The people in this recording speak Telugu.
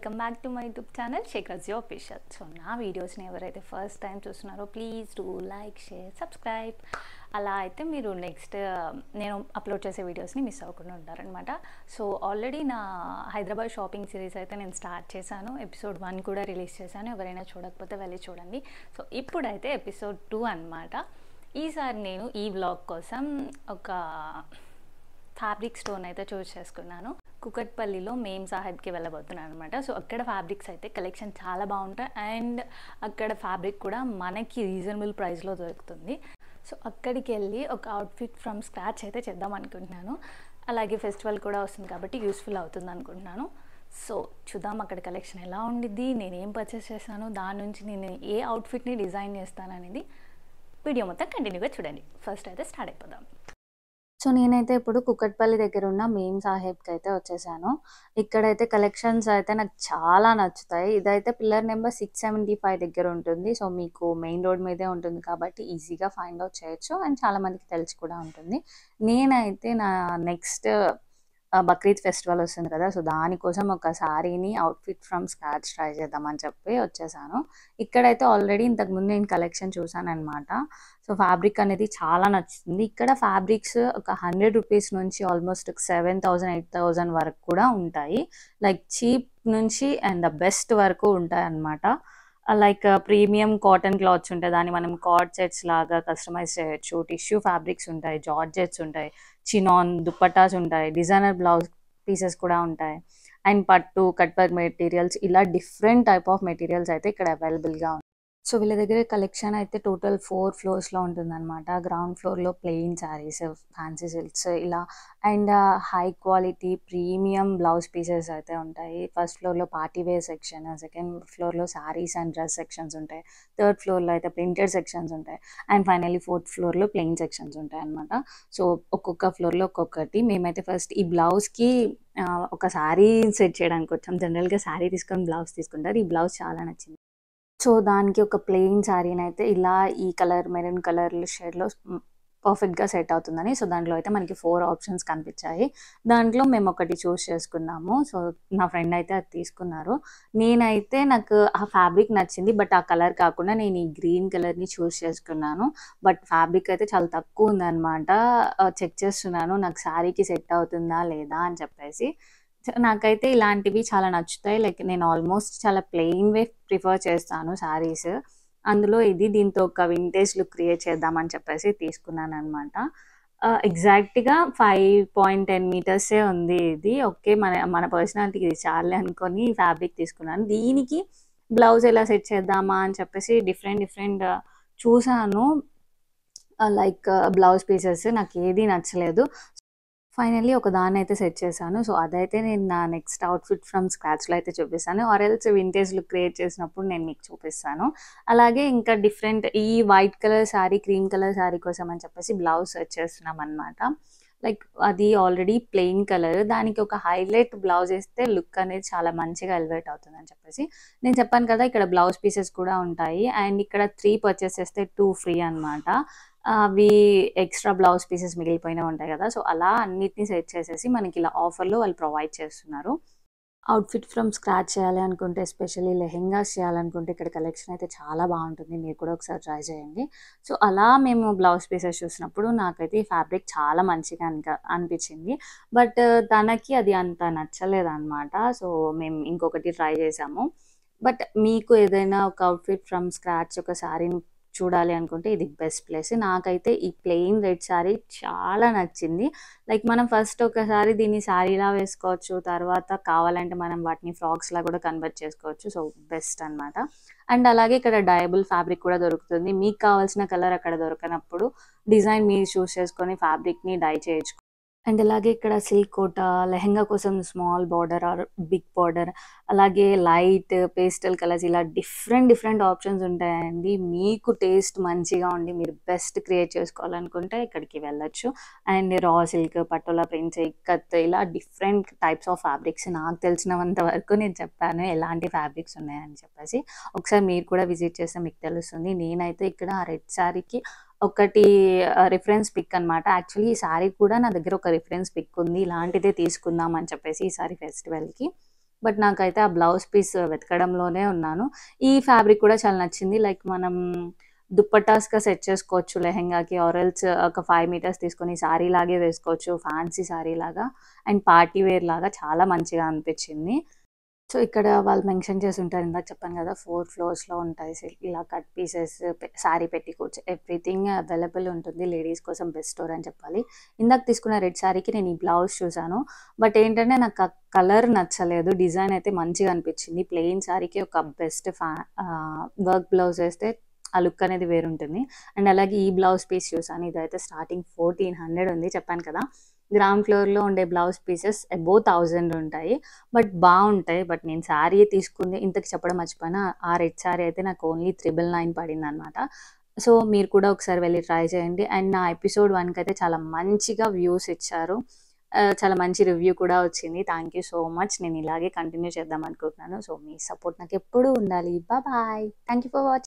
Welcome back to my YouTube channel Shekharaj official. So నా వీడియోస్ని ఎవరైతే ఫస్ట్ టైం చూస్తున్నారో please do like, share, subscribe. అలా అయితే మీరు నెక్స్ట్ నేను అప్లోడ్ చేసే వీడియోస్ని మిస్ అవ్వకుండా ఉంటారనమాట. సో ఆల్రెడీ నా హైదరాబాద్ షాపింగ్ సిరీస్ అయితే నేను స్టార్ట్ చేశాను. ఎపిసోడ్ 1 కూడా రిలీజ్ చేశాను. ఎవరైనా చూడకపోతే వెళ్ళి చూడండి. సో ఇప్పుడైతే ఎపిసోడ్ 2 అనమాట. ఈసారి నేను ఈ వ్లాగ్ కోసం ఒక ఫ్యాబ్రిక్ స్టోన్ అయితే చూస్ చేసుకున్నాను. కుకట్పల్లిలో మేమ్ సాహెబ్కి వెళ్ళబోతున్నాను అనమాట. సో అక్కడ ఫ్యాబ్రిక్స్ అయితే కలెక్షన్ చాలా బాగుంటాయి అండ్ అక్కడ ఫ్యాబ్రిక్ కూడా మనకి రీజనబుల్ ప్రైస్లో దొరుకుతుంది. సో అక్కడికి వెళ్ళి ఒక అవుట్ఫిట్ ఫ్రమ్ స్క్రాచ్ అయితే చేద్దాం అనుకుంటున్నాను. అలాగే ఫెస్టివల్ కూడా వస్తుంది కాబట్టి యూస్ఫుల్ అవుతుంది అనుకుంటున్నాను. సో చూద్దాం అక్కడ కలెక్షన్ ఎలా ఉండిద్ది, నేనేం పర్చేస్ చేస్తాను, దాని నుంచి నేను ఏ అవుట్ఫిట్ని డిజైన్ చేస్తాను అనేది వీడియో మొత్తం కంటిన్యూగా చూడండి. ఫస్ట్ అయితే స్టార్ట్ అయిపోదాం. సో నేనైతే ఇప్పుడు కుకట్పల్లి దగ్గర ఉన్న మేమ్ సాహెబ్కి అయితే వచ్చేసాను. ఇక్కడైతే కలెక్షన్స్ అయితే నాకు చాలా నచ్చుతాయి. ఇదైతే పిల్లర్ నెంబర్ 675 దగ్గర ఉంటుంది. సో మీకు మెయిన్ రోడ్ మీదే ఉంటుంది కాబట్టి ఈజీగా ఫైండ్ అవుట్ చేయొచ్చు అండ్ చాలా మందికి తెలిసి కూడా ఉంటుంది. నేనైతే నా నెక్స్ట్ బక్రీద్ ఫెస్టివల్ వస్తుంది కదా, సో దానికోసం ఒక శారీని అవుట్ఫిట్ ఫ్రమ్ స్క్రాచ్ ట్రై చేద్దామని చెప్పి వచ్చేసాను. ఇక్కడైతే ఆల్రెడీ ఇంతకుముందు నేను కలెక్షన్ చూసాను అనమాట. సో ఫ్యాబ్రిక్ అనేది చాలా నచ్చుతుంది. ఇక్కడ ఫ్యాబ్రిక్స్ ఒక 100 రూపీస్ నుంచి ఆల్మోస్ట్ 7,000 8,000 వరకు కూడా ఉంటాయి. లైక్ చీప్ నుంచి అండ్ ద బెస్ట్ వరకు ఉంటాయి అన్నమాట. లైక్ ప్రీమియం కాటన్ క్లాత్స్ ఉంటాయి, దాన్ని మనం కార్డ్ సెట్స్ లాగా కస్టమైజ్ చేయొచ్చు. టిష్యూ ఫ్యాబ్రిక్స్ ఉంటాయి, జార్జెట్స్ ఉంటాయి, చినాన్ దుప్పటాస్ ఉంటాయి, డిజైనర్ బ్లౌజ్ పీసెస్ కూడా ఉంటాయి అండ్ పట్టు కట్ వర్క్ మెటీరియల్స్, ఇలా డిఫరెంట్ టైప్ ఆఫ్ మెటీరియల్స్ అయితే ఇక్కడ అవైలబుల్గా ఉంటాయి. సో వీళ్ళ దగ్గర కలెక్షన్ అయితే టోటల్ 4 ఫ్లోర్స్లో ఉంటుందన్నమాట. గ్రౌండ్ ఫ్లోర్లో ప్లెయిన్ శారీస్, ఫ్యాన్సీ సిల్క్స్ ఇలా and high quality premium blouse pieces అయితే ఉంటాయి. ఫస్ట్ ఫ్లోర్లో పార్టీ వేర్ సెక్షన్, సెకండ్ ఫ్లోర్లో శారీస్ అండ్ డ్రెస్ సెక్షన్స్ ఉంటాయి, థర్డ్ ఫ్లోర్లో అయితే ప్రింటెడ్ సెక్షన్స్ ఉంటాయి అండ్ ఫైనల్లీ ఫోర్త్ ఫ్లోర్లో ప్లెయిన్ సెక్షన్స్ ఉంటాయి అనమాట. సో ఒక్కొక్క ఫ్లోర్లో ఒక్కొక్కటి. మేమైతే ఫస్ట్ ఈ బ్లౌజ్కి ఒక శారీ సెట్ చేయడానికి వచ్చాం. జనరల్గా శారీ తీసుకొని బ్లౌజ్ తీసుకుంటారు. ఈ బ్లౌజ్ చాలా నచ్చింది. సో దానికి ఒక ప్లెయిన్ శారీని అయితే ఇలా ఈ కలర్ మెరూన్ కలర్ షేడ్లో పర్ఫెక్ట్గా సెట్ అవుతుందని, సో దాంట్లో అయితే మనకి 4 ఆప్షన్స్ కనిపించాయి. దాంట్లో మేము ఒకటి చూస్ చేసుకున్నాము. సో నా ఫ్రెండ్ అయితే అది తీసుకున్నారు. నేనైతే నాకు ఆ ఫ్యాబ్రిక్ నచ్చింది, బట్ ఆ కలర్ కాకుండా నేను ఈ గ్రీన్ కలర్ని చూస్ చేసుకున్నాను. బట్ ఫ్యాబ్రిక్ అయితే చాలా తక్కువ ఉందన్నమాట. చెక్ చేస్తున్నాను నాకు శారీకి సెట్ అవుతుందా లేదా అని చెప్పేసి. నాకైతే ఇలాంటివి చాలా నచ్చుతాయి. లైక్ నేను ఆల్మోస్ట్ చాలా ప్లెయిన్ వే ప్రిఫర్ చేస్తాను శారీస్. అందులో ఇది దీంతో ఒక వింటేజ్ లుక్ క్రియేట్ చేద్దామని చెప్పేసి తీసుకున్నాను అనమాట. ఎగ్జాక్ట్గా 5.10 మీటర్సే ఉంది ఇది. ఓకే, మన మన పర్సనాలిటీకి ఇది చాలే అనుకొని ఫ్యాబ్రిక్ తీసుకున్నాను. దీనికి బ్లౌజ్ ఎలా సెట్ చేద్దామా అని చెప్పేసి డిఫరెంట్ చూసాను. లైక్ బ్లౌజ్ పీసెస్ నాకు ఏది నచ్చలేదు. ఫైనల్లీ ఒక దాన్ని అయితే సెట్ చేశాను. సో అదైతే నేను నా నెక్స్ట్ అవుట్ఫిట్ ఫ్రమ్ స్క్రాచ్లో అయితే చూపిస్తాను, or else vintage look create చేసినప్పుడు నేను మీకు చూపిస్తాను. అలాగే ఇంకా డిఫరెంట్ ఈ white colour sari, cream colour sari కోసం అని చెప్పేసి బ్లౌజ్ సెట్ చేస్తున్నాం అనమాట. లైక్ అది ఆల్రెడీ ప్లెయిన్ కలర్, దానికి ఒక హైలైట్ బ్లౌజ్ వేస్తే లుక్ అనేది చాలా మంచిగా ఎలివేట్ అవుతుంది అని చెప్పేసి నేను చెప్పాను కదా. ఇక్కడ బ్లౌజ్ పీసెస్ కూడా ఉంటాయి అండ్ ఇక్కడ 3 పర్చేస్ చేస్తే 2 ఫ్రీ అనమాట. అవి ఎక్స్ట్రా బ్లౌజ్ పీసెస్ మిగిలిపోయినవి ఉంటాయి కదా, సో అలా అన్నిటిని సెట్ చేసేసి మనకి ఇలా ఆఫర్లో వాళ్ళు ప్రొవైడ్ చేస్తున్నారు. అవుట్ఫిట్ ఫ్రమ్ స్క్రాచ్ చేయాలి అనుకుంటే, ఎస్పెషల్లీ లెహెంగాస్ చేయాలనుకుంటే ఇక్కడ కలెక్షన్ అయితే చాలా బాగుంటుంది. మీరు కూడా ఒకసారి ట్రై చేయండి. సో అలా మేము బ్లౌజ్ పీసెస్ చూసినప్పుడు నాకైతే ఈ ఫ్యాబ్రిక్ చాలా మంచిగా అనిపించింది. బట్ తనకి అది అంత నచ్చలేదన్నమాట. సో మేము ఇంకొకటి ట్రై చేసాము. బట్ మీకు ఏదైనా ఒక అవుట్ఫిట్ ఫ్రమ్ స్క్రాచ్ ఒక శారీని చూడాలి అనుకుంటే ఇది బెస్ట్ ప్లేస్. నాకైతే ఈ ప్లెయిన్ రెడ్ శారీ చాలా నచ్చింది. లైక్ మనం ఫస్ట్ ఒకసారి దీన్ని శారీలా వేసుకోవచ్చు, తర్వాత కావాలంటే మనం వాటిని ఫ్రాక్స్లా కూడా కన్వర్ట్ చేసుకోవచ్చు. సో బెస్ట్ అనమాట. అండ్ అలాగే ఇక్కడ డయబుల్ ఫ్యాబ్రిక్ కూడా దొరుకుతుంది. మీకు కావాల్సిన కలర్ అక్కడ దొరకనప్పుడు డిజైన్ మీరు చూస్ చేసుకొని ఫ్యాబ్రిక్ని డై చేయొచ్చు. అండ్ అలాగే ఇక్కడ సిల్క్ కోట, లెహెంగా కోసం small border or big border, అలాగే లైట్ పేస్టల్ కలర్స్, ఇలా డిఫరెంట్ ఆప్షన్స్ ఉంటాయండి. మీకు టేస్ట్ మంచిగా ఉండి మీరు బెస్ట్ క్రియేట్ చేసుకోవాలనుకుంటే ఇక్కడికి వెళ్ళొచ్చు. And raw silk, patola prints, ikat, ఇలా డిఫరెంట్ టైప్స్ ఆఫ్ ఫ్యాబ్రిక్స్ నాకు తెలిసినంత వరకు నేను చెప్పాను ఎలాంటి ఫ్యాబ్రిక్స్ ఉన్నాయని చెప్పేసి. ఒకసారి మీరు కూడా విజిట్ చేస్తే మీకు తెలుస్తుంది. నేనైతే ఇక్కడ ఆ రెడ్ శారీకి ఒకటి రిఫరెన్స్ పిక్ అనమాట. యాక్చువల్లీ ఈ శారీ కూడా నా దగ్గర ఒక రిఫరెన్స్ పిక్ ఉంది, ఇలాంటిదే తీసుకుందాం అని చెప్పేసి ఈసారి ఫెస్టివల్కి. బట్ నాకైతే ఆ బ్లౌజ్ పీస్ వెతకడంలోనే ఉన్నాను. ఈ ఫ్యాబ్రిక్ కూడా చాలా నచ్చింది. లైక్ మనం దుప్పటాస్‌గా సెట్ చేసుకోవచ్చు లెహెంగాకి ఆర్ ఎల్స్ ఒక 5 మీటర్స్ తీసుకొని సారీ లాగే వేసుకోవచ్చు. ఫ్యాన్సీ సారీ లాగా అండ్ పార్టీ వేర్ లాగా చాలా మంచిగా అనిపించింది. సో, ఇక్కడ వాళ్ళు మెన్షన్ చేసుంటారు. ఇందాక చెప్పాను కదా! 4 ఫ్లోర్స్‌లో ఉంటాయి. ఇలా cut pieces, sorry petticoats everything available ఉంటుంది. లేడీస్ కోసం బెస్ట్ స్టోర్ అని చెప్పాలి. ఇందాక తీసుకున్న రెడ్ సారీకి నేను ఈ బ్లౌజ్ చూసాను. బట్ ఏంటంటే నాకు ఆ కలర్ నచ్చలేదు. డిజైన్ అయితే మంచిగా అనిపించింది. ప్లెయిన్ సారీకి ఒక బెస్ట్ వర్క్ బ్లౌజ్ ఏస్తే ఆ లుక్ అనేది వేరుంటుంది. అండ్ అలాగే ఈ బ్లౌజ్ పీస్ చూసాను. ఇదైతే స్టార్టింగ్ 1400 ఉంది. చెప్పాను కదా! గ్రౌండ్ ఫ్లోర్‌లో ఉండే బ్లౌజ్ పీసెస్ అబోవ్ 1000 ఉంటాయి. బట్ బావుంటాయి. బట్ నేను శారీ తీసుకుంది ఇంతకి చెప్పడం మర్చిపోయాను. ఆ రెడ్ శారీ అయితే నాకు ఓన్లీ 999 పడిందనమాట. సో, మీరు కూడా ఒకసారి వెళ్లి ట్రై చేయండి. అండ్ నా ఎపిసోడ్ 1 కైతే చాలా మంచిగా వ్యూస్ ఇచ్చారు. చాలా మంచి రివ్యూ కూడా వచ్చింది. Thank you so much. నేను ఇలాగే కంటిన్యూ చేద్దాం అనుకుంటున్నాను. సో, మీ సపోర్ట్ నాకెప్పుడూ ఉండాలి. Bye. Thank you for watching.